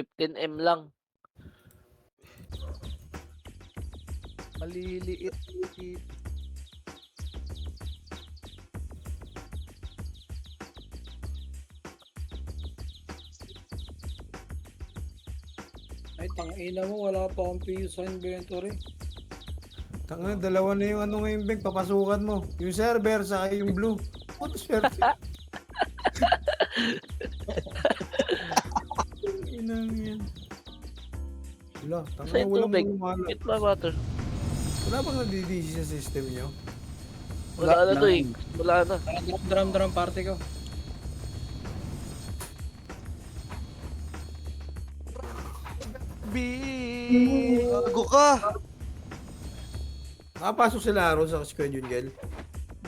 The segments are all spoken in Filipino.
15M lang. Maliliit. Ay, tangina mo, wala pa akong PU sa inventory. Tanga, dalawa na yung ano ngayon, Beng, papasukan mo. Yung server, saka yung blue. What swerte? Inang yan. Wala, tanga Sa na walang tubig. lumala. It ba water? Wala bang nadidisi sa system nyo? Wala na to eh. Wala na. Drum party ko. Gago ka! Nakapasok sila araw sa squad yun, Gel.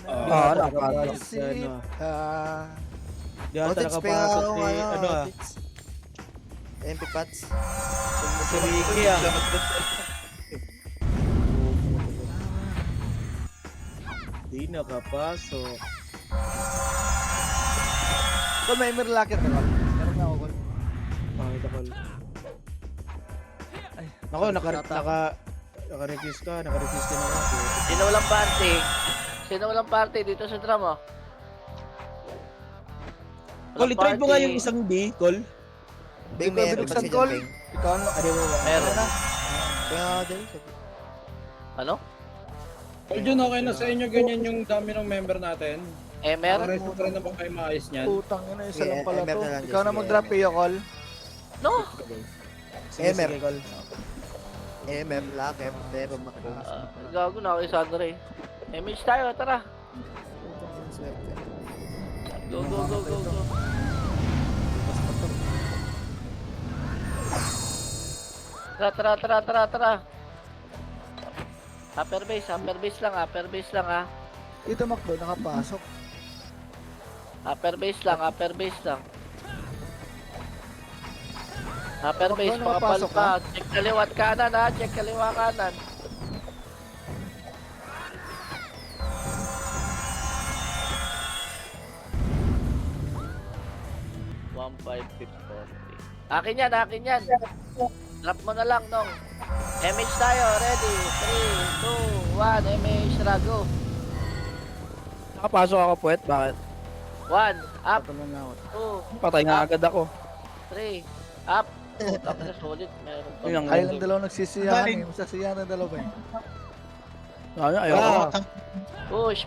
Nakapasok Ano? Di ata Otits, nakapasok si, ano ah, MP Pats. si Ricky ah. Di nakapasok. Kung may emer locker ka ba? Meron na ako, Kol. Pakita ko. Ay, Nako, naka-refuse ka, naka-refuse din ako. Sino walang party? Sino walang party dito sa drum oh? Col, Walang i-try mo nga party. yung isang D, Col. Bing, Di ba may binuksan, MP Kol? Bing. Ikaw, ano mo ba? Meron. Kaya din. Ano? Jun, okay na sa inyo ganyan yung dami ng member natin. Emer? Resto pa rin naman kayo maayos niyan. Putang ina, isa lang pala MF to. na lang, Ikaw na sige, mag-drop MF. iyo, Kol. No? Sige, Emer. sige, Col. MF locker, pero makakos. Gago na kay Sandra eh. Image tayo, tara. Swerte. Go, go, go, go, go. Tara. Upper base lang ha. Dito, Macdo, nakapasok. Upper base lang. Upper base, Bakit makapal nakapasok pa. Check kaliwat kanan ha, check kaliwa kanan. Akin yan. Drop mo na lang, Nong. MH tayo, ready. 3, 2, 1, MH, rago. Nakapasok ako, puwet. Bakit? 1, up, Patuloy na ako. 2, Patay nga agad ako. 3, up. Putak na solid, meron pa. Yun ang Ayaw ng dalawa nagsisiyahan eh. Masasiyahan ng dalawa eh. Ayoko. Push.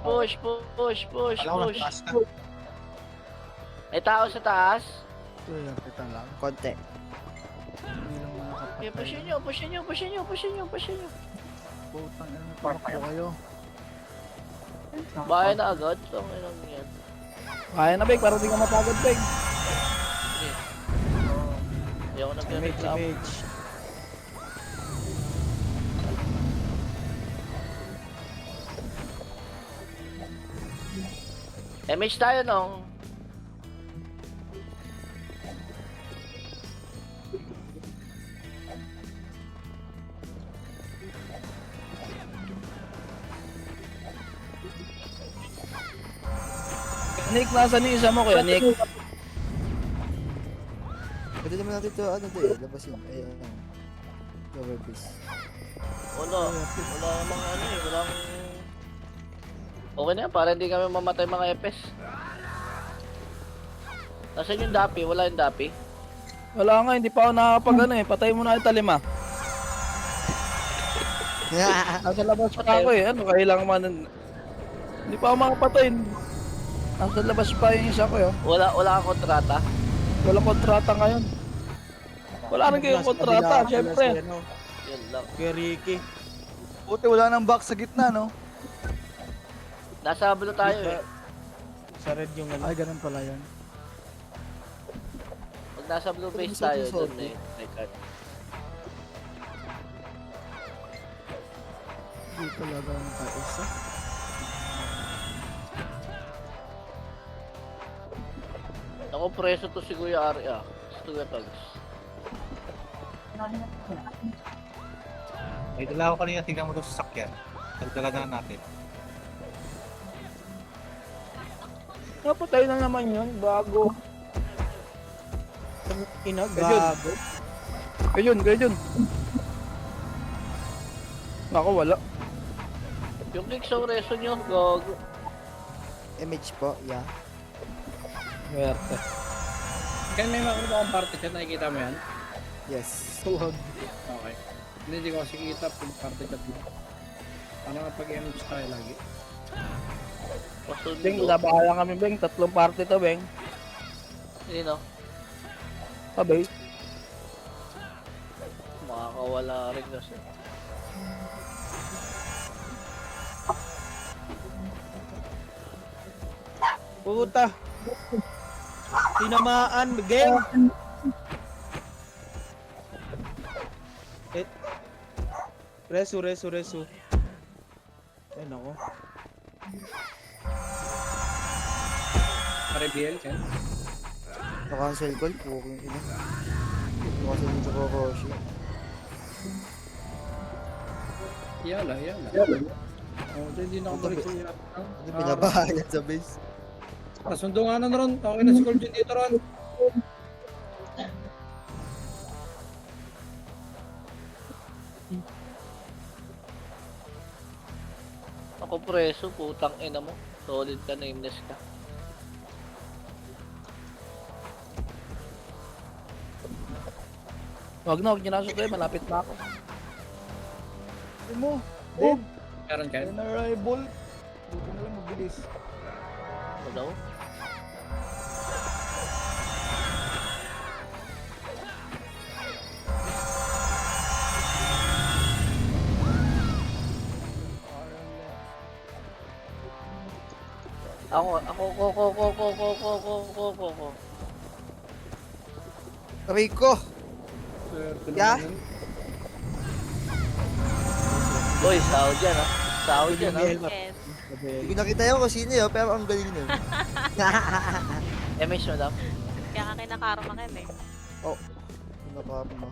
May tao sa taas. Ito yung kita lang. Konti. Hindi lang Okay, nakapatay. pushin nyo. Putang ina, tumakbo kayo. Bahay na agad. So, ilang yan. Kaya na, Beg. Para di ka mapagod, Beg. Sige. Hindi ako Image, nag-reklamo. image. MH tayo, Nong. Nick, nasa ni isa mo, Kuya Nick? Pwede naman natin ito, ano to eh, labasin. Ay, ano. Cover piece. Wala namang ano eh. Walang... Okay na yan, para hindi kami mamatay mga epes. Nasaan yung dapi? Wala yung dapi? Wala nga, hindi pa ako nakakapag ano eh. Patay mo na yung talima. Nasa labas pa ako eh. Ano, kailangan man... Hindi pa ako makapatay. Nasa labas pa yung isa ko yun. Wala kang kontrata? Walang kontrata ngayon. Wala rin kayong kontrata, syempre. Yun lang. Kaya Ricky. Buti wala nang box sa gitna, no? Nasa blue tayo eh. Sa red yung ano. Ay, ganun pala yan. Pag nasa blue base Gusto ko tayo, yung dun sorry. eh. May card. Hindi talaga nakaisa. Ako preso to si Kuya Arya. Si Kuya Tags. May dala ko kanina, tingnan mo doon sa sakyan. Dagdagan na natin. Napatay na naman yun, bago. Ina, gago. Kayo dyan. Nako, wala. Yung Kixo reso nyo, gago. MH po, yeah. Swerte. Kaya may makita akong party chat, nakikita mo yan? Yes. Okay. Hindi ko kasi kita kung party chat mo. Ano nga pag-MH tayo lagi? Beng, Pasundo. labahan kami, Beng. 3 party to, Beng. Sino? Sabay. Makakawala rin kasi. Puta. Tinamaan, game. Eh. Resu. Ay, nako. Pa-reveal, Ken? Na-cancel call, puking ina. Na-cancel dito ko Roshi. Yala. Oh, hindi na ako balik sa iyo. Ano pinabahayan sa base? Nasundo nga na ron. Okay na si Colton dito ron. Ako preso, putang ina mo. Solid ka, nameless ka. Wag na, huwag niyo na susuloy. Malapit na ako. Ano mo? Bob, Meron, Ken? NRI ball. Buti na lang mabilis. Ano daw? Ako. Rico! Swerte Yeah. naman yun. Boy, sahod yan ha. Sahod yan ha. Yes. Hindi ko nakita yun kung sino yun, pero ang galing nun. MS madam. Kaya ka kinakarma ka eh. Ano pa mo?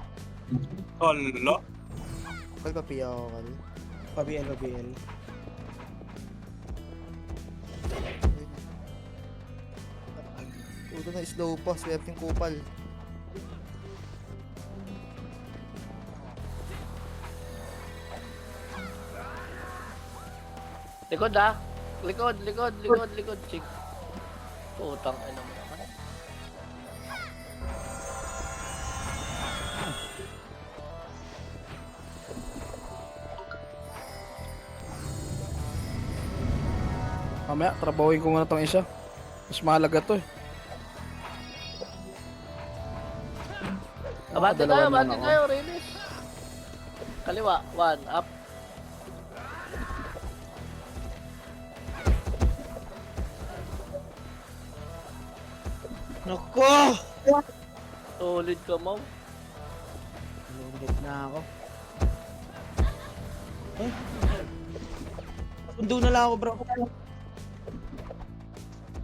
Hala. Pagpapiya ako kali. Pabiel. Puto na slow pa, swerting kupal. Likod ha. Likod. Chig. Putang ina mo naman. Mamaya, trabahuin ko muna tong isa. Mas mahalaga to eh. Abante Dalawa tayo, naman ako. release. Kaliwa, 1, up. Nako! Solid ka, Mau. Lumit na ako. Eh? Sundo na lang ako, bro.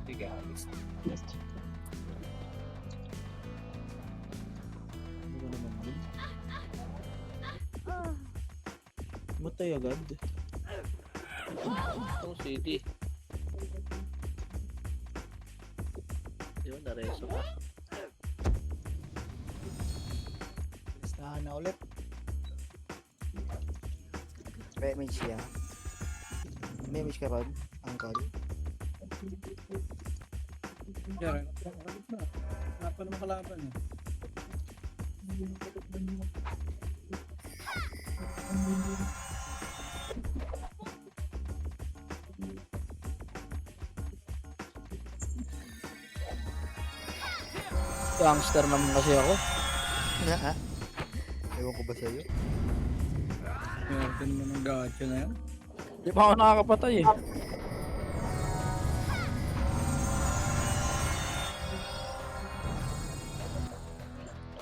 Sige, alis. Ano ba naman yun? Matay agad. Itong CD. Yun, nareso ka. Listahan na ulit. May image siya. May image ka ron, Uncle. Yan, nakapit na. Wala pa naman kalaban eh. Gangster naman kasi ako. Na Ewan ko ba sa'yo? Swerte naman ng gacha na yan. Di pa ako nakakapatay eh.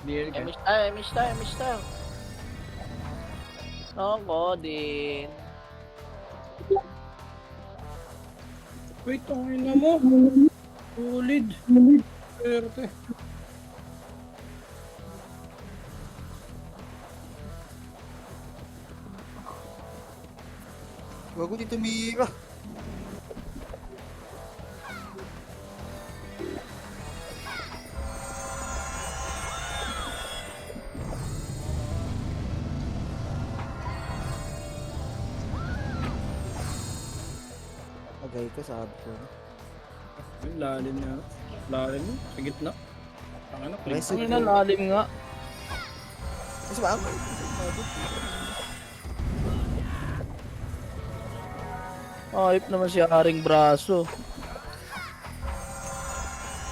Clear, Ken? MS tayo. Ako din. Wait, ang ina mo. Solid. Swerte. Wag ko dito mira. Agay ko, sabi ko. Yung lalim niya. Lalim mo. Sa gitna. Ang ano, Rest Ang ina, lalim nga. Mas ba ako? Ayop naman si Aring Braso.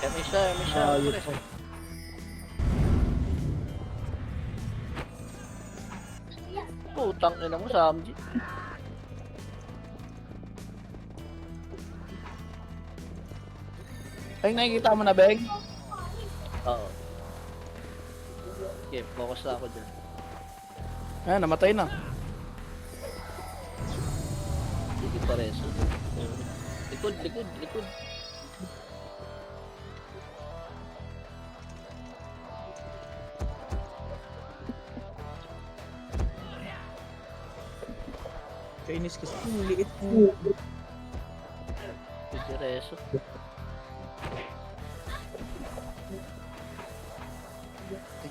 Damage tayo, damage tayo. Ayop Compress. ko. Putang ina mo, Samji. Ay, nakikita mo na, Beng? Oo. Okay, focus na ako dyan. Ayan, namatay na. Hindi pa reso. Likod, likod, likod. Chinese kasi ang liit mo. Hindi reso.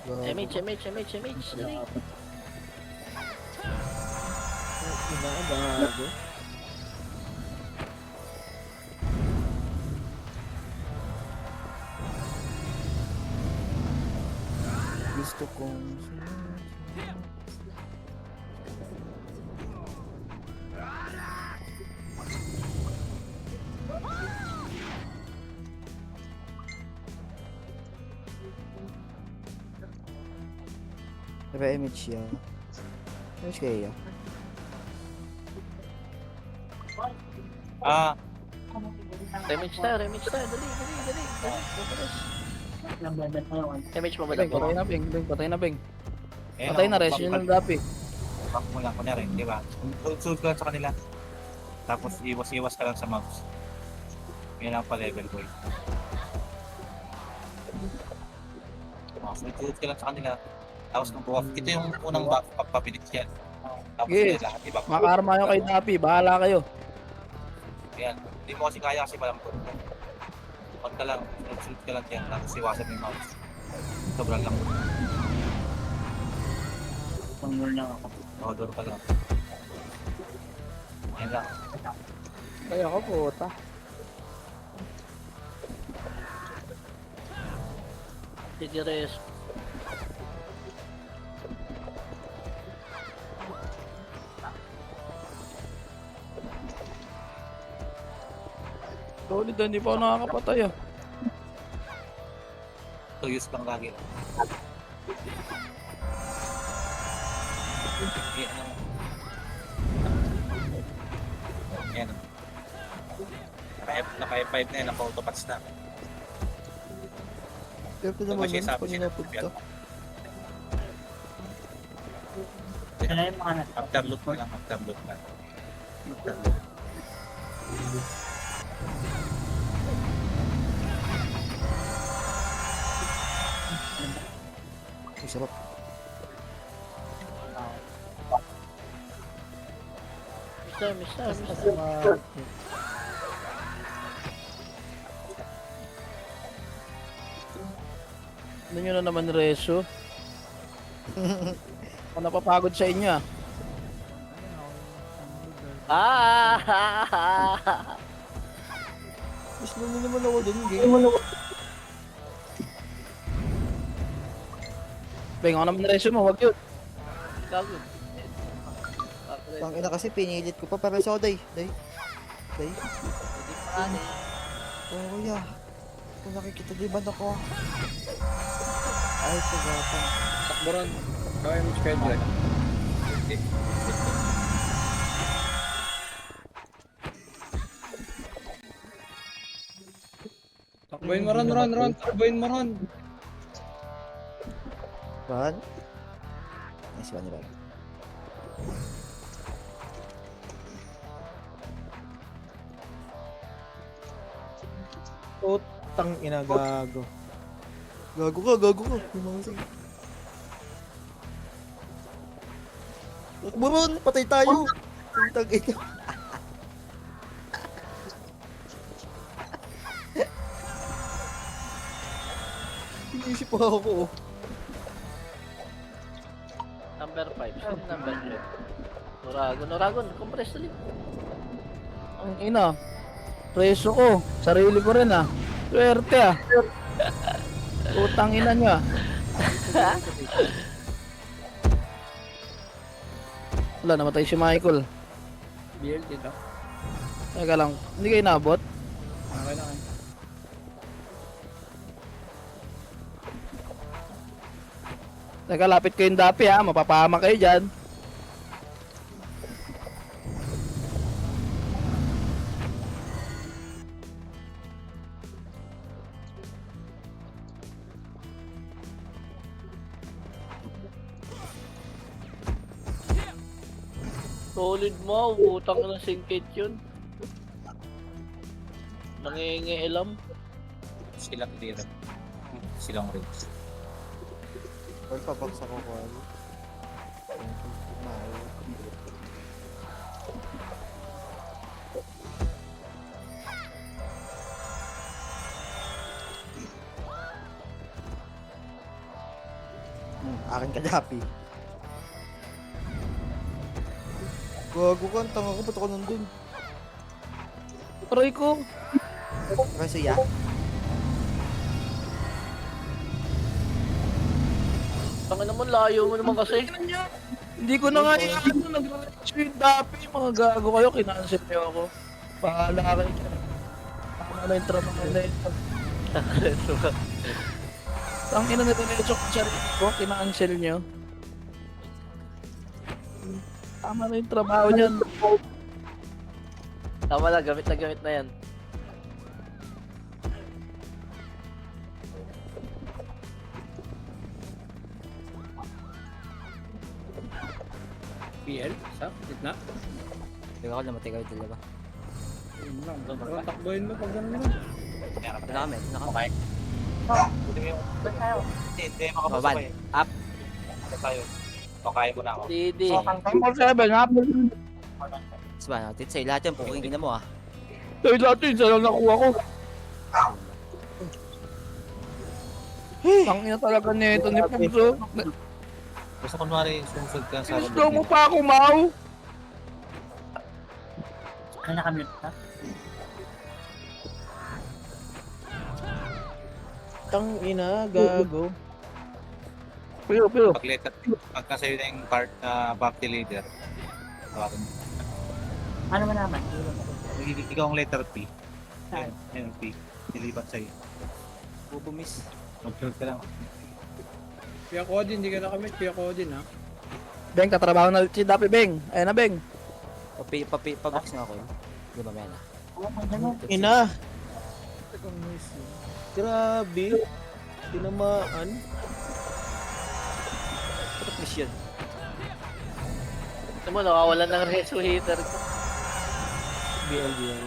MH. Dali. Bago. Gusto kong Diba image siya? Image kaya? Ah, Damage tayo. Dali. Compress. Damage mo ba Beng, na patay na, Beng. Beng, patay na, Beng. eh, Patay na, res. Yun ang dapi. Back mo lang, kunyari, di ba? Sunod ka lang sa kanila. Tapos iwas-iwas ka lang sa mouse. Yan ang pa-level boy. Sunod ka lang sa kanila. Tapos nung buwak, ito yung unang back papabilis yan. Tapos Yes. lahat, di ba? Makarma yung kay Dapi. Bahala kayo. Yan. Hindi mo kasi kaya kasi malambot. Pagka lang, sunod ka lang yan. Tapos iwasan mo yung mouse. Sobrang lang. Odor ka lang. Yan lang. Kaya ko, puta. Hindi reso. Solid, hindi pa ako nakakapatay ah. 2 use lang lagi. Yan. Naka-F5 na yan, naka-autopats na. Pero pa naman Kasi yun, sabi pag siya, napunta. Afterlook mo lang, afterlook lang. Afterlook. Ang sarap. Mister. Ano nyo na naman reso? Ako napapagod sa inyo ah. Mas naman ako dun, game. Beng, ako naman reso mo, wag yun. Gago. Tangina kasi pinilit ko pa para sa day. Day. Hindi pa ano eh. Oh, kuya. Kung nakikita di ba ako? Ay, pagkatang. Takboran. Kaya mo schedule. Takboyin mo ron. Takboyin mo ron. Run. Nice one, run. Tang ina, gago. Gago ka. Pumasok. Buron, patay tayo. Putang ina. Inisip pa ako. Number 5. Sino number 5? Noragon. Compress dali. Ang ina. Preso ko. Sarili ko rin ah. Swerte ah. Utang ina nyo ah. Wala, namatay si Michael. BL dito. Teka lang, hindi kayo nabot? Okay na kayo. Teka, lapit ko yung dapi ha. Mapapahama kayo dyan. Solid mo, utang ng singkit yun. Nangingialam. Silang dito. Silang rings. Wal pa box ako ko. Akin kadapi. Gago ka, ang tanga ko, ba't ako nandun? Aray ko. Kasi ya. Tangin naman, layo mo naman kasi. Hindi ko na nga ano, nag-reach yung dapi. Mga gago kayo, kinansip niyo ako. Pahala kayo dyan. Tama na yung trabaho na ito. Ang ina nito na yung sarili ko, kinansel niyo. Tama na yung trabaho niyan. Tama na, gamit na yan. BL? Sa? Gitna? Teka ko, namatay kayo dalawa. Yun lang. Takbohin mo pag gano'n lang. Ito na kami. Okay. Buti mo yung... Hindi, makapasok eh. Up. Ito tayo. O, kaya mo na ako. Didi. Temple 7, ha? Sabay natin sa'yo lahat yan. Puking ina mo ah. Dahil lahat yun, saan lang nakuha ko. Ang ina talaga nito ni Pugso. Basta kunwari sumusod ka sa... Gusto mo pa ako, Mau? Kaya nakamute ka? Tang ina, gago. Pero. Pagka sa'yo na yung part na party leader, tawagan mo. Ano man naman? Ikaw ang letter P. Ayun, P. Nilipat sa'yo. Bubumis. Mag-shoot ka lang. Kuya Kodin, hindi ka nakamit. Kuya Kodin ha. Beng, tatrabaho na si Dapi, Beng. Ayan na, Beng. Pabox nga ako yun. Di ba mena? Ina. Grabe. Tinamaan. Mission. Ito mo, nakawalan ng reso hitter ko. BL.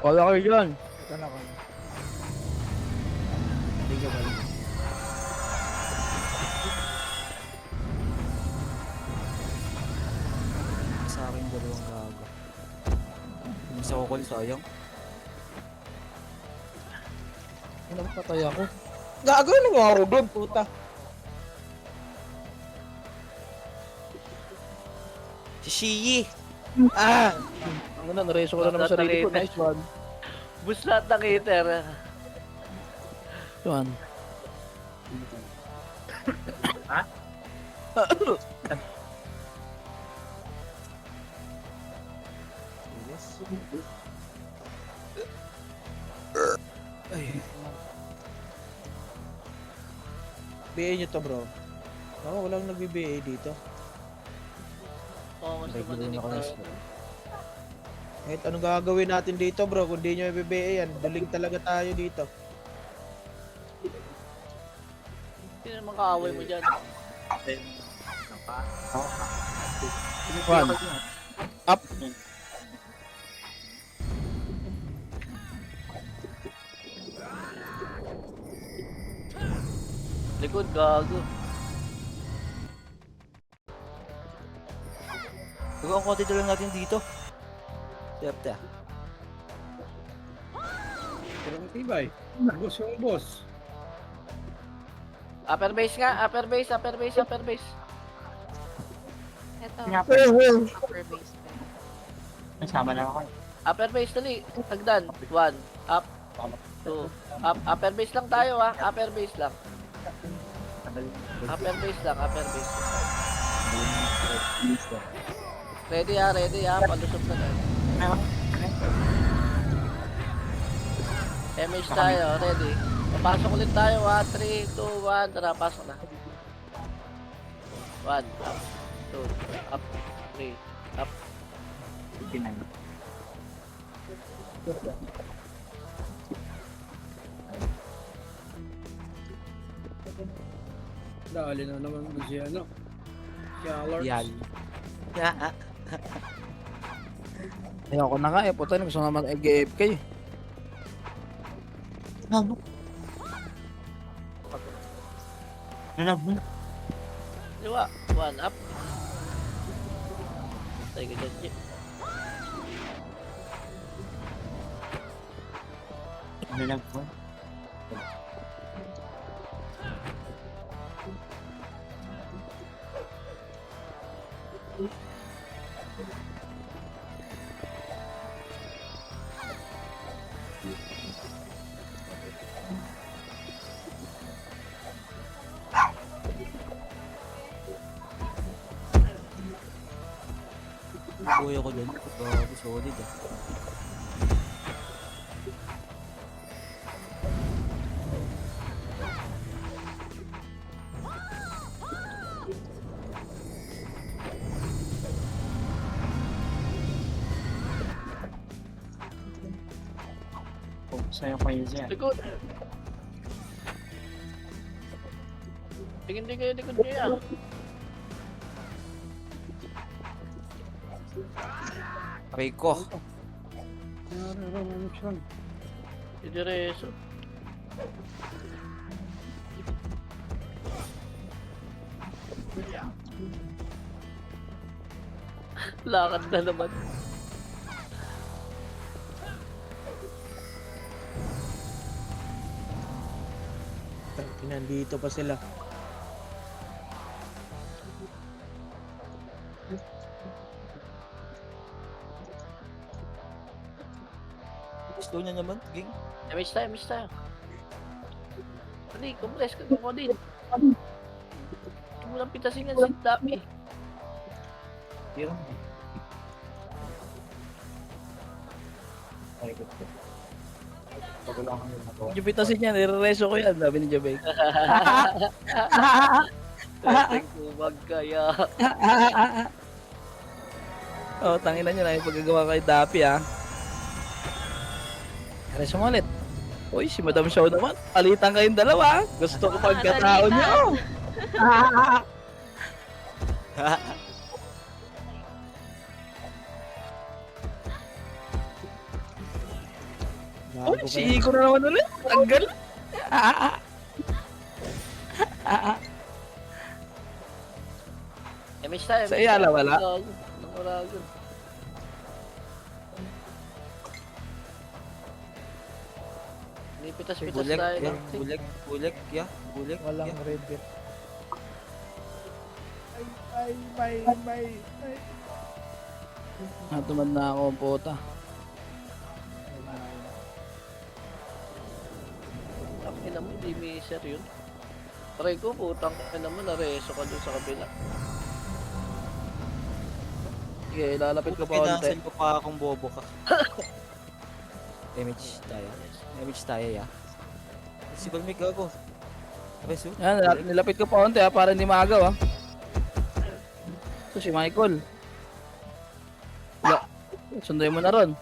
Wala kayo dyan. Ito na kami. Hindi ka ba? Sa akin dalawang gago. Isa ko call sayang. Pinapatay ako. Gago na nga ako doon, puta. Si Shiyi! Ah! Ang ina, nareso ko na naman sarili ko. Nice one. Boost lahat ng hitter. Yun. BA nyo to, bro. Ako, walang nagbi-BA dito. Oo, mas Regular naman na ko tayo. Kahit anong gagawin natin dito, bro, kung di nyo i-BA yan, duling talaga tayo dito. Sino naman kaaway mo dyan? One. Up. Likod, gago. Huwag ang konti lang natin dito. Siyempre ah. Pero ang tibay. Boss yung boss. Upper base nga, upper base. Ito, Pinapay. upper base. Nasama lang ako. Upper base dali. Hagdan. 1. Up. 2. Up. Upper base lang tayo ha. Upper base lang. Upper base lang. Upper base. Ready ha. Ready ha. Palusog na tayo. MH tayo. Ready. Papasok ulit tayo ha. 3, 2, 1. Tara, pasok na. 1. Up. 2. Up. 3. Up. Dali na naman mo si ano. Si Alarms. Yan. Ayoko na nga eh. Puta na. Gusto naman AFK eh. Ano? Ano? Liwa. 1. Up. Tayo ka dyan, Jim. Ano? Kuya ko dyan. Bago solid ah. Sa'yo kayo dyan. Likod. Tingin din kayo likod niyo yan. Rico. Si Direso. Lakad na naman. Nandito pa sila. Slow niya naman, ging. Miss tayo, miss tayo. Hindi, compress ka ko din. Hindi mo lang pitasin yan, si Dami. Yun. Jupitasin yan. Irereso ko yan. Sabi ni Jabek. Pwedeng kumag kaya. Oh, tangina nyo na yung paggagawa kay Dapi ah. Reso mo ulit. Uy, si Madam Shaw naman. Alitan kayong dalawa. Gusto ko pagkatao nyo. Uy, si Igor na naman ulit. Tanggal. Miss tayo. Sa Iyala, wala? Nanguragon. Nipitas-pitas Bulik, tayo ya. lang. Bulik, ya. Bulik, Walang ya. red bit. May. Natumad na ako ang puta. Ang ina mo, hindi miser yun. Try ko, putang ina mo, nareso ka dun sa kabila. Sige, lalapit ko pa konti. Pinasil ko pa akong bobo ka. Damage tayo. Damage tayo, ya. Si Balmig gago. Reso. Yan, nilapit ko pa konti ha, para hindi maagaw ha. Ito si Michael. Ya, sunduin mo na ron.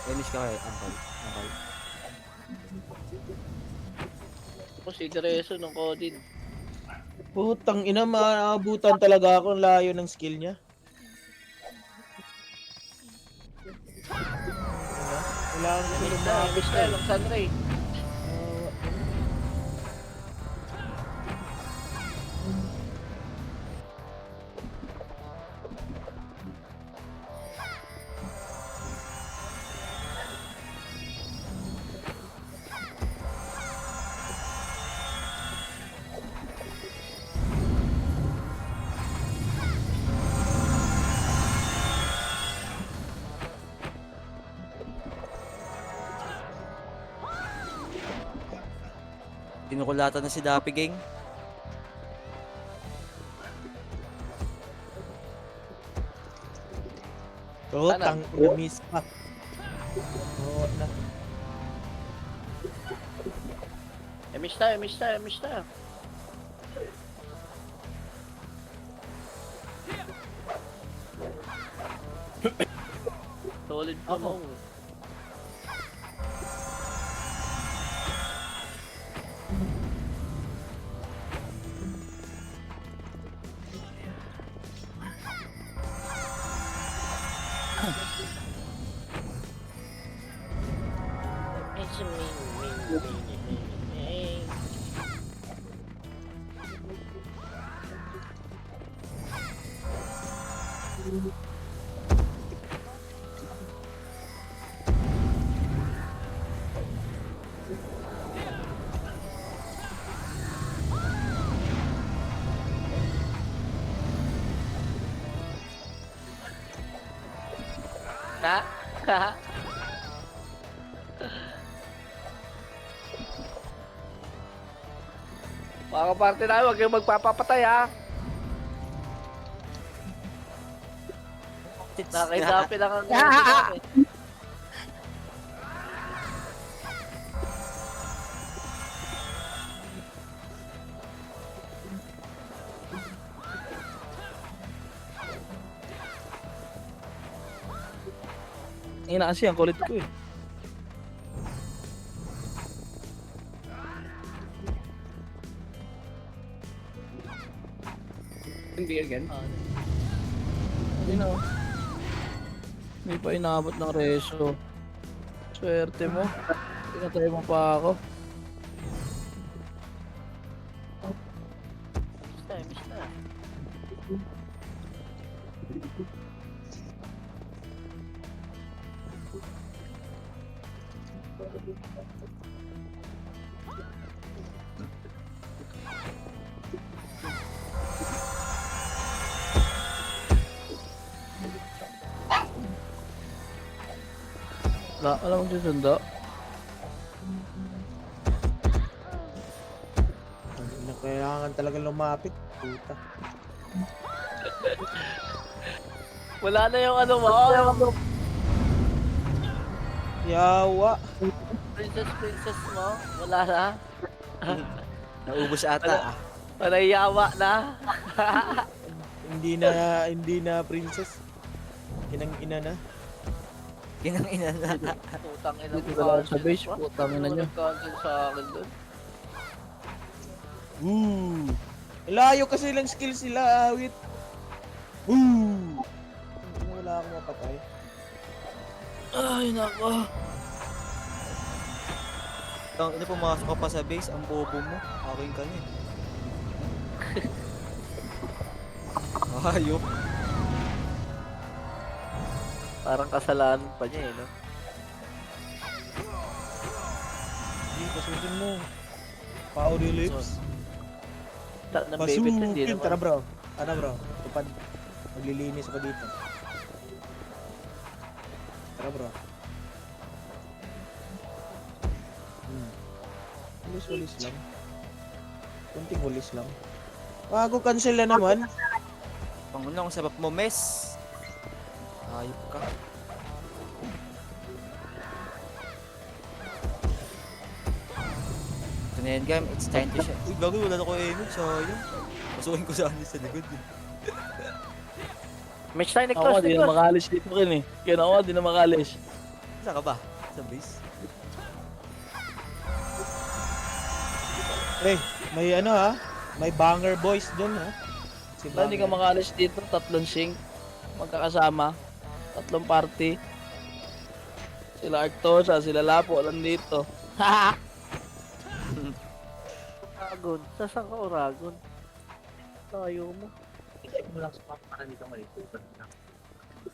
Damage ka kay Uncle. Uncle. Ako si Direso nung Codin. Putang ina, maabutan talaga ako ang layo ng skill niya. Kailangan ko Miss tayo, miss tayo lang Sunray. Kinukulatan na si Dapi Gang. Oo, Ano? tang miss pa. Oo na. Emish tayo, emish tayo, emish tayo. Solid pa mo. Ha? Ha? Mga kaparte na, huwag kayong magpapapatay ha. Nakaidapi lang ang namin. Ina kasi ang kulit ko eh. Hindi again. Hindi na. Hindi pa inabot ng reso. Swerte mo. Pinatay mo pa ako. Emish tayo, emish tayo. Wala magsusundo. Kailangan talaga lumapit. Puta. Wala na yung ano mo. Yawa. Princess mo. Wala na. Naubos ata. Panayawa na. Hindi na princess. Inang ina na. Kinang ina na. Putang ina Dito ka lang sa base. Putang ina nyo. Cancel sa akin doon. Woo! Layo kasi lang skill sila, awit. Woo! Wala akong mapatay. Ay, nako. Tang ina, pumasok ka pa sa base, ang bobo mo. Akin ka na eh. Ayop. Parang kasalanan pa niya eh, no? Hindi, pasukin mo. Powder lips. Ng baby hindi Pasukin. naman. Tara bro. Ano bro? Tupad. Maglilinis ako dito. Tara bro. Walis lang. Kunting walis lang. Bago cancel na naman. Pangunang sabap mo, mes. Ayop ka. Ito na yan, game. It's time to shine. Uy, gago, wala na ko aiming. Sayang. Pasukin ko sa anis sa likod eh. Match tayo, Ako Niklas, di na Niklas. makalis dito kin eh. Kaya ako di na makalis. Saan ka ba? Sa base? Eh, may ano ha? May banger boys dun ha? Si Wala, hindi ka makalis dito. 3 sync. Magkakasama. 3 party. Sila Arctosa, sila Lapo, alam dito. Oragon. Saan ka, Oragon? Tayo mo.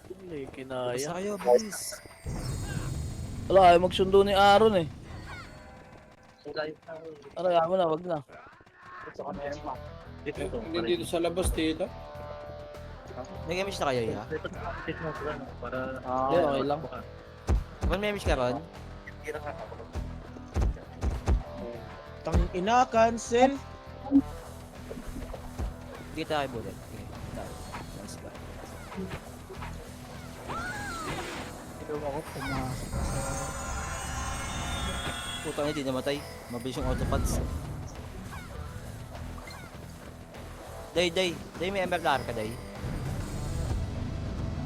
Hindi, kinaya. Basta kayo, bilis. Wala, ayaw magsundo ni Aaron eh. Ano, mo na, wag na. Hindi dito sa labas dito. Nag-emish na kayo, ya? Hindi, okay lang. Kung may emish ka ron? Tang ina, cancel. Hindi tayo bullet. Okay, tayo. Nice ba? Pero ako pumasok sa... Putang hindi namatay. Mabilis yung autopods. Day, may MLR ka, Day.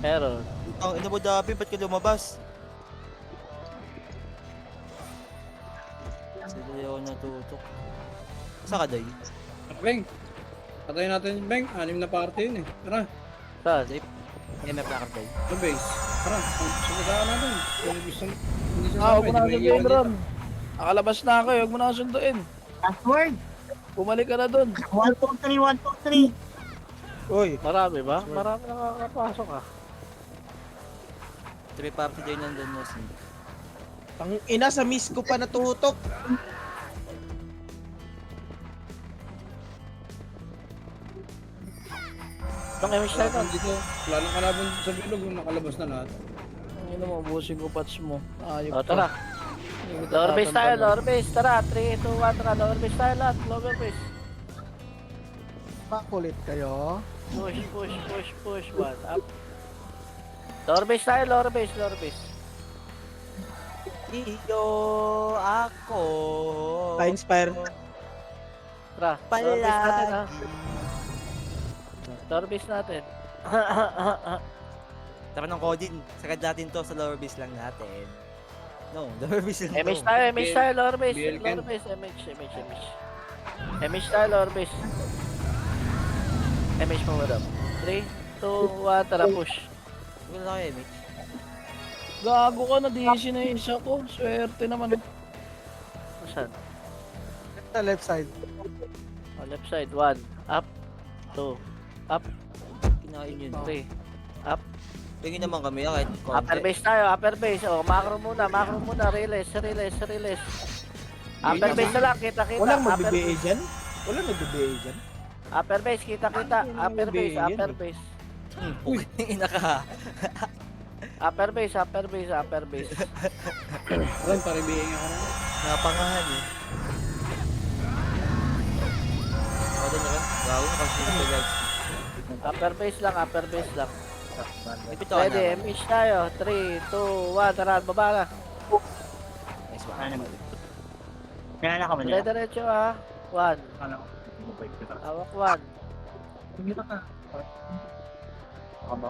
Pero, Putang ina mo, Dabi, ba't ka lumabas? Sila yung natutok. Saan ka, Day? Beng, patayin natin yung Beng. 6 na party yun eh. Tara, saan? May MLR, Day. sa base. Tara, sumasaan natin. Kung gusto hindi siya Huwag mo na di may sunduin, iwan Ron. dito. Nakalabas na ako, huwag mo na sunduin. Password. Bumalik ka na dun. 123, 123. Uy, Marami ba? Marami nakakapasok ah. 3 party day nandun mo. tang ina, sa miss ko pa natutok. Itong image tayo nun. Dito, wala nang kalaban sa bilog, nakalabas na lahat. Ang ina mo, busin ko pats mo. Ayop O, tara. Lower base tayo, lower base. Tara, 3, 2, 1, tara. Lower base tayo lahat. Lower base. Pakulit kayo. Push. 1, up. Lower base tayo, lower base, lower base. Iyo ako. Pa-inspire. Tara, lower base natin ha. Lower base natin. Tara ng Codin. Sagad natin to sa lower base lang natin. No, lower base lang to. MH tayo, lower base. BL Ken. Lower base, MH. MH tayo, lower base. MH mo, madam. 3, 2, 1, tara, push. Wala na kayo, Mitch. Gago ka na, DC na yung isa ko. Swerte naman. Saan? Sa left side. Oh, left side, 1, up, 2, up, Kinain yun. 3, up. Tingin naman kami kahit Upper base tayo, upper base. O, macro muna, release. Upper base na lang, kita-kita. Walang Upper magbibigay base. dyan? Walang nagbibigay dyan? Upper base, kita-kita. Upper base, Yan, upper eh. base. Uy, ina ka. Upper base. Ron, paribihin ako rin. Napangahan eh. Wala na rin. Gawin na kasi yung guys. Upper base lang. Ipito ka Ready, na. MH tayo. 3, 2, 1, tara, baba na. Nice ba? Kailan ka ba nila? Dire-diretso ha. 1, Ano? hawak 1. Hindi ka ka. Aba.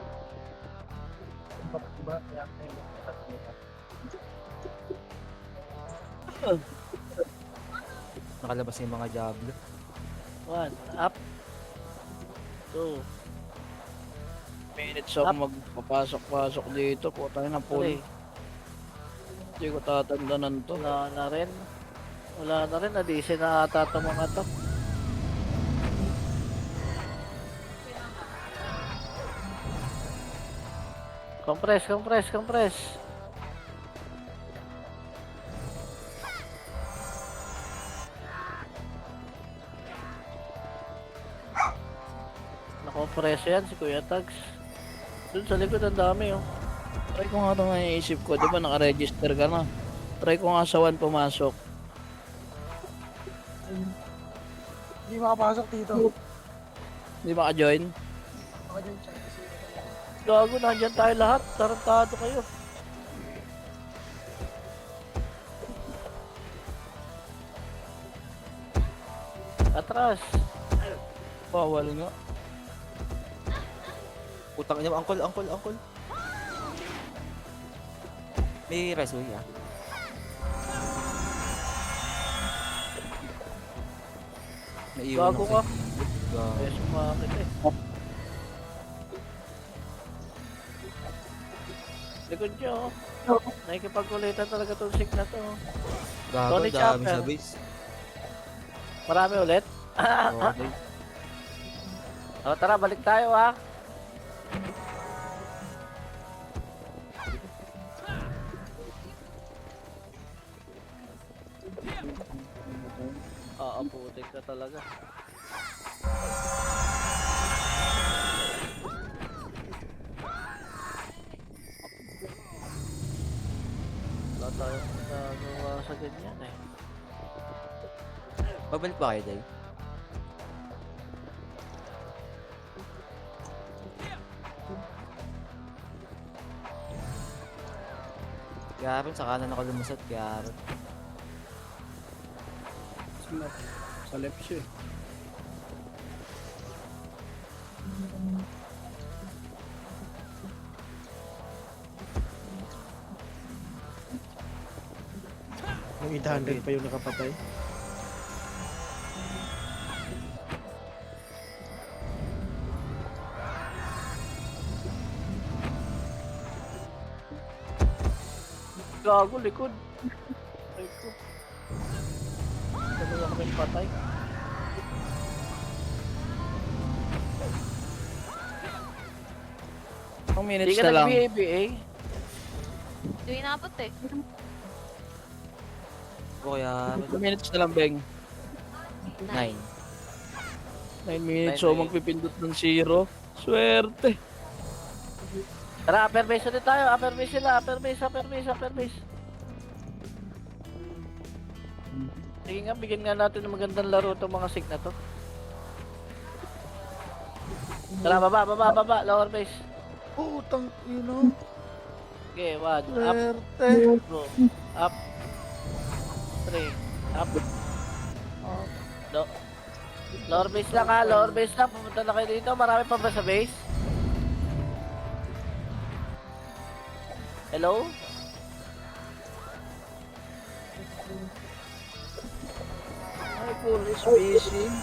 Nakalabas na yung mga Diablo. 1, up. 2, Minutes ako magpapasok-pasok dito. Puta na po. 3. Hindi ko tatandanan to. Wala na rin. Na-DC na ata ito mga to. Compress. Nakompreso yan si Kuya Tags. Doon sa likod ang dami oh. Try ko nga ito nga iisip ko. Di ba naka-register ka na? Try ko nga sa 1 pumasok. Hindi makapasok dito. Di ba ka-join? Gago, nandyan tayo lahat. Tarantado kayo. Atras. Bawal nga. Putang ina, angkol. May resume ah. Naiwan Gago ako ka. sa gilid. Gago. Kaya sumakit eh. Likod nyo oh. Nakikipagkulitan talaga itong sick na to. Gago, Tony dami Chopper. sa base. Marami ulit. Okay. O tara, balik tayo ha. Putik ka talaga. Wala tayong nagagawa sa ganyan eh. Babalik ba kayo, Day? Kaya rin, sa kanan ako lumusot, kaya rin. Sa left siya eh. Yung 800 pa yung nakapatay. Gago, likod. Ay ko. Dalawa kami patay. Ang Hindi minutes ka na lang. nag-BABA. Hindi inabot eh. O kaya rin. 2 minutes na lang, Beng. 9. 9 minutes, 9 so minutes. magpipindot ng 0. Swerte. Tara, upper base ulit tayo. Upper base sila. Upper base, upper base, upper base. Sige nga, bigyan nga natin ng magandang laro itong mga sig na to. Tara, baba. Lower base. Utang ino. Okay, 1. Up. Swerte. Go. Up. 3. Up. Lower base lang ha. Lower base lang. Pumunta na kayo dito. Marami pa ba sa base? Hello? Ay, police missing.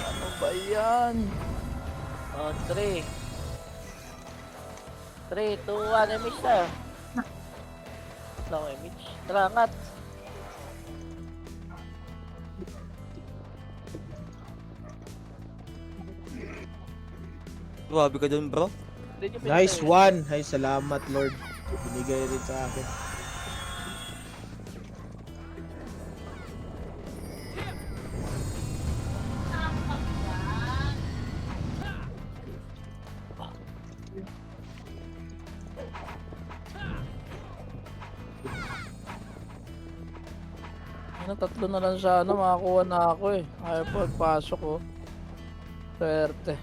Ano ba yan? Oh, 3. 3, 2, 1. Image tayo. No, image. Tara, angat. Grabe ka dun, bro. Hindi nyo Nice pinatay. one. Ay, salamat Lord. Binigay rin sa akin. Ano, 3 na lang sana, makakuha na ako eh. Ayaw pagpasok ko. Swerte.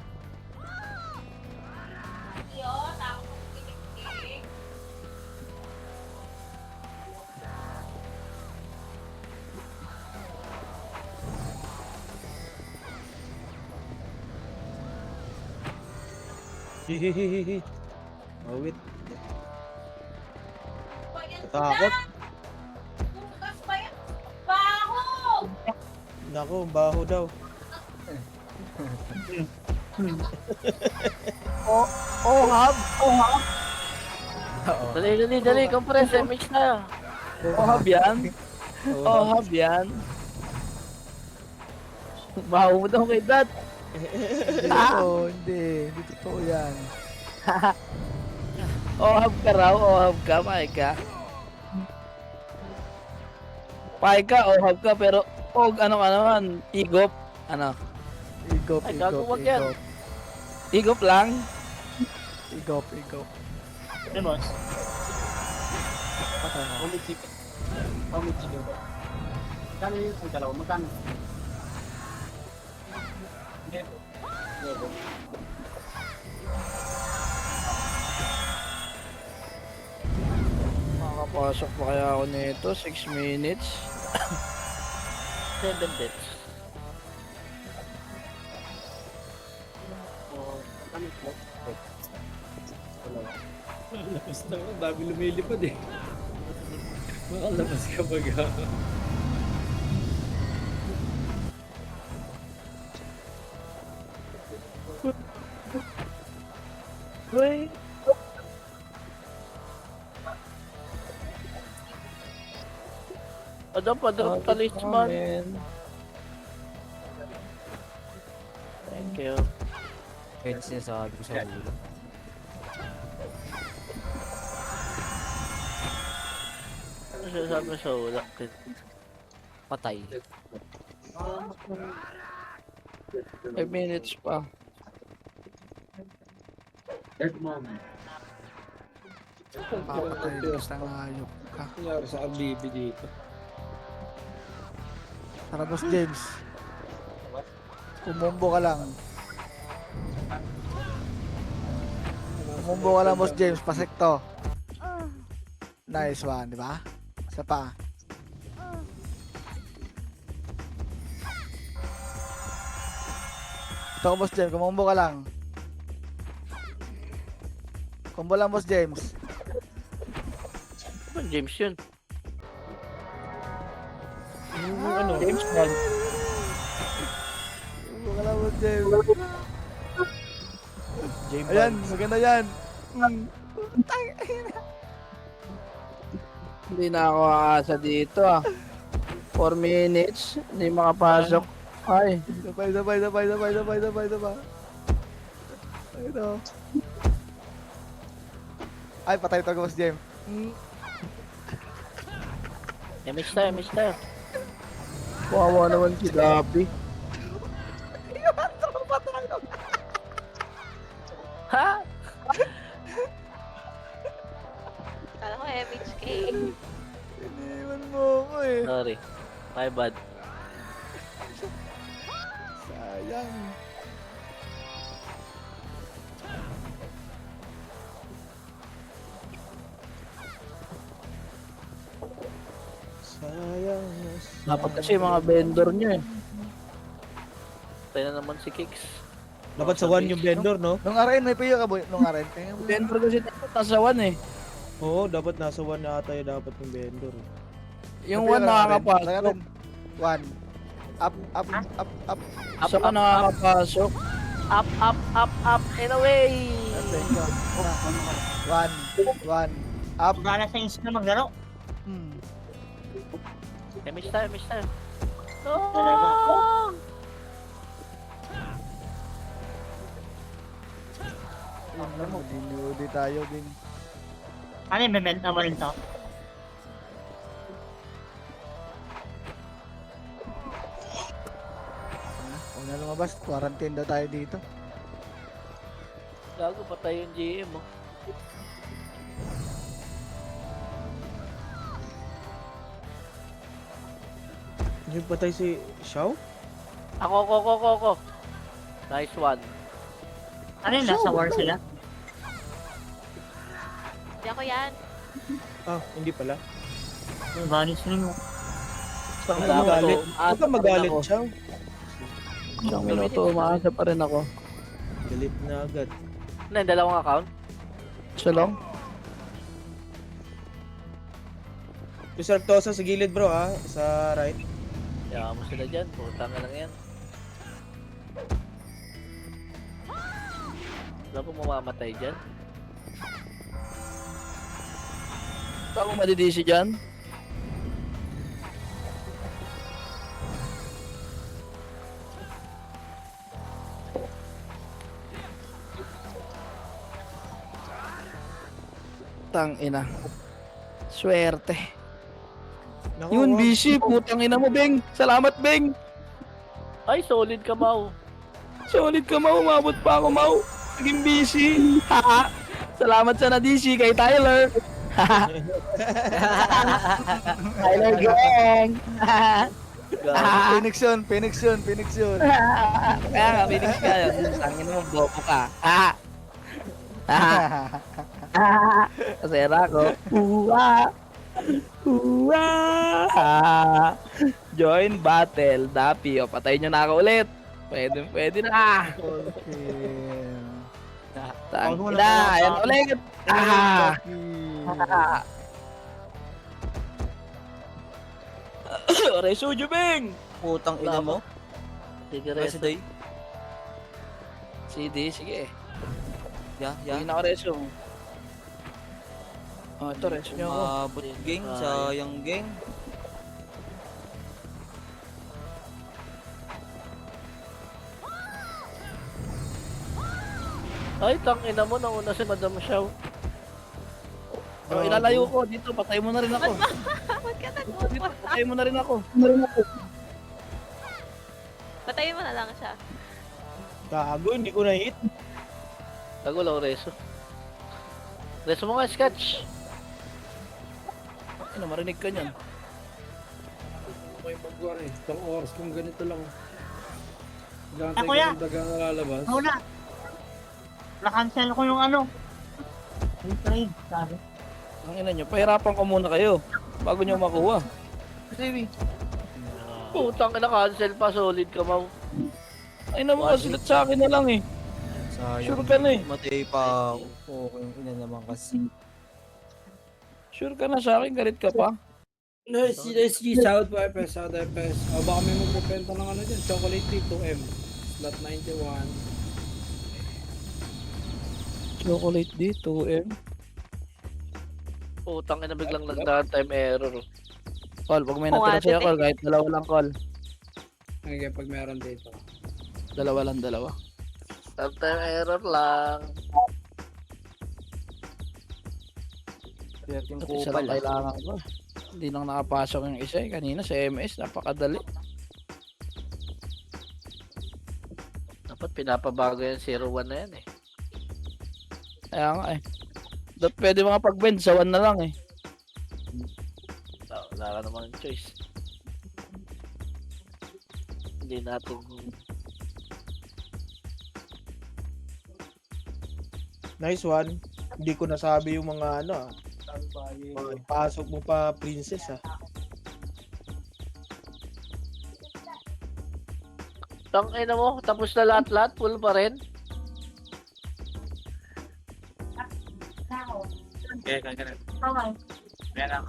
Hihihihi. Awit. Takot. Nako, baho daw. Oh, hub! Dali, compress. Image tayo. Oh, hub yan? Oh, hub yan? Baho mo daw kay Dad. Hindi totoo yan. Oh, hub ka raw, oh, hub ka, Maika. Paika, oh, hub ka, pero, oh, ano ka naman, igop, ano, Igop. Ay, gago, wag yan. igop lang. Igop. Ano, boss? Ulit siya. Magkano yun ang dalawa? Magkano? Makakapasok pa kaya ako nito, 6 minutes. 7 deaths. Labas na ako, dami lumilipad eh. Makalabas ka pag Wait. Ano pa, drop talisman. Thank you. Kahit sinasabi ko sa ulo. Ano sinasabi mo sa ula? Patay. 5 minutes pa. Papatay ka sa hayop ka. Nangyari sa RBB dito. Tara, Boss James. Kumombo ka lang. Kumombo ka lang, Boss James. Pasekto. Nice one, di ba? Isa pa. Ito ko, Boss James. Kumombo ka lang. Combo lang, Boss James. Ano, James yun? Ano? James Bond. Combo ka lang, Boss James. James Ayan, Bond. maganda yan. Hindi na ako aasa dito ah. 4 minutes, hindi makapasok. Ay, Sabay. Ito. Ay, patay ito, Boss James. Miss tayo. kawawa naman si Dapi. Ha? Kala ko MHK. Iniwan mo ako eh. Sorry. My bad. Sayang. Sayang. Dapat kasi mga vendor niya eh. Tayo na naman si Kicks. Dapat sa 1 yung vendor, no? Nung arain, may piyo ka, boy. Nung arain. Kaya mo. Vendor kasi dapat nasa 1 eh. Oo, dapat nasa 1 na ata yung dapat yung vendor. Yung 1 nakakapasok. One. Up. Isa ka nakakapasok. Up, and away! One. Up. Wala sa inyo na maglaro. Miss tayo. Udi tayo, Bing. Ano yung memento mo rin to? Huwag na lumabas. Quarantine daw tayo dito. Gago, patay yung GM, oh. Yung patay si Xiao? Ako. Nice one. Ano yun, nasa war sila? Hindi ako yan. Ah, hindi pala. Yung vanis rin mo. Isang Wala minuto. Magalit. umaasa Huwag ka pa rin magalit, ako. Xiao. Isang minuto, umaasa pa rin ako. Galit na agad. Ano yung dalawang account? Isa lang. Yung Sartosa sa gilid, bro, ah. Sa right. Kaya mo sila dyan. Putang na lang yan. Wala po mamamatay dyan. Saan ko madidisi dyan? Tang ina. Swerte. Naku, Yun, wag. busy. Putang ina mo, Beng. Salamat, Beng. Ay, solid ka, Mau. Solid ka, Mau. Umabot pa ako, Mau. Naging busy. Haha. Salamat sa na-DC kay Tyler. Tyler gang. Phoenix yun. Kaya nga, Phoenix ka. Sangin mo, bobo ka. Kasera ko. Join battle. Dapi. O, patayin nyo na ako ulit. Pwede na. Okay. Tangina. Ayan ulit. Resujo, Beng. Putang ina mo. Sige, Rest resto. day. CD, sige. Ya. Hindi na ako resume. Oh, ito, resume nyo ako. Umabot gang, sayang gang. Ay, tangina mo. Nauna si Madam Xiao. Oh, ilalayo ko dito, patay mo na rin ako. Ba't ka nag-move? Patay mo na rin ako. Patayin mo na lang siya. Gago, hindi ko na-hit. Tago lang, reso. Reso mo nga, Scotch. Ano, marinig ka niyan. may magwar eh. Itong oras kung ganito lang. Gantay kuya. ka ng dagang lalabas. Una. Na-cancel ko yung ano. Yung trade, sabi. Ang ina nyo, pahirapan ko muna kayo bago nyo makuha. Kasi, Putang ina, cancel pa, solid ka, Mau. Ay naman kasi sa akin na lang eh. Sayang. Sure ka na eh. Matay pa ako. Oo, yung ina naman kasi. Sure ka na sa akin, galit ka pa. Nice, South FS, South FS. Baka may magbibenta ng ano dyan, chocolate tea, 2M. Slot 91. Chocolate D, 2M. Putang ina, biglang nagdaan time error. Call, pag may Oo, natira sa'yo, ate. call, kahit dalawa lang call. Okay, pag meron dito. Dalawa lang, dalawa. Time error lang. Swerte yung At isa kupal. lang kailangan ko. Hindi nang nakapasok yung isa eh. Kanina sa MS, napakadali. Dapat pinapabago yung 01 na yan eh. Kaya nga eh. Dapat pwede mga pag-bend sa 1 na lang eh. Wala ka naman choice. Hindi natin... Nice one. Hindi ko nasabi yung mga ano ah. Mga pasok mo pa princess ah. Tangina mo, tapos na lahat-lahat, full pa rin. Okay, ganyan. Yan lang.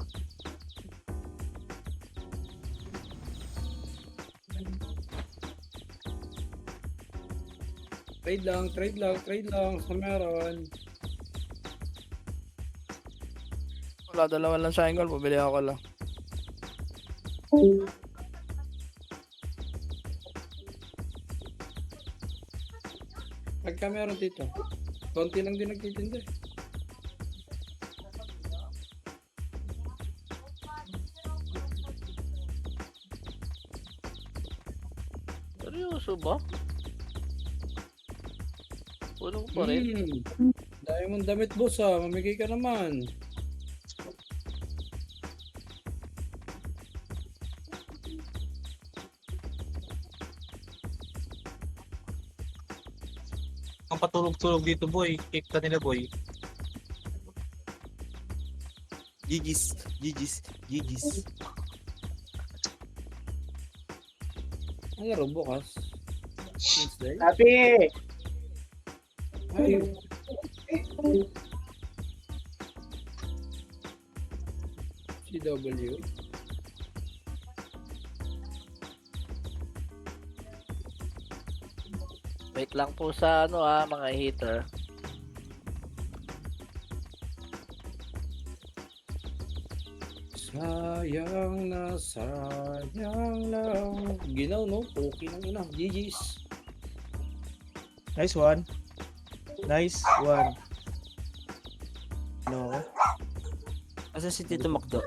Trade lang, sa meron. Wala, dalawa lang sa akin call. Pabili ako lang. Pagka meron dito, konti lang din nagtitinda eh. Seryoso ba? Puno pa rin. Dahil mong damit boss ah, mamigay ka naman. Ang patulog-tulog dito boy, kick ka nila boy. GG's. GG's. GG's. Ang laro bukas. Wednesday. Happy! Ay, CW. Wait lang po sa ano mga hater. Sayang na sayang lang. Ginaw no? Okay lang ina. GG's. Nice one. Nice one. Ano ako? Asa si Tito Macdo?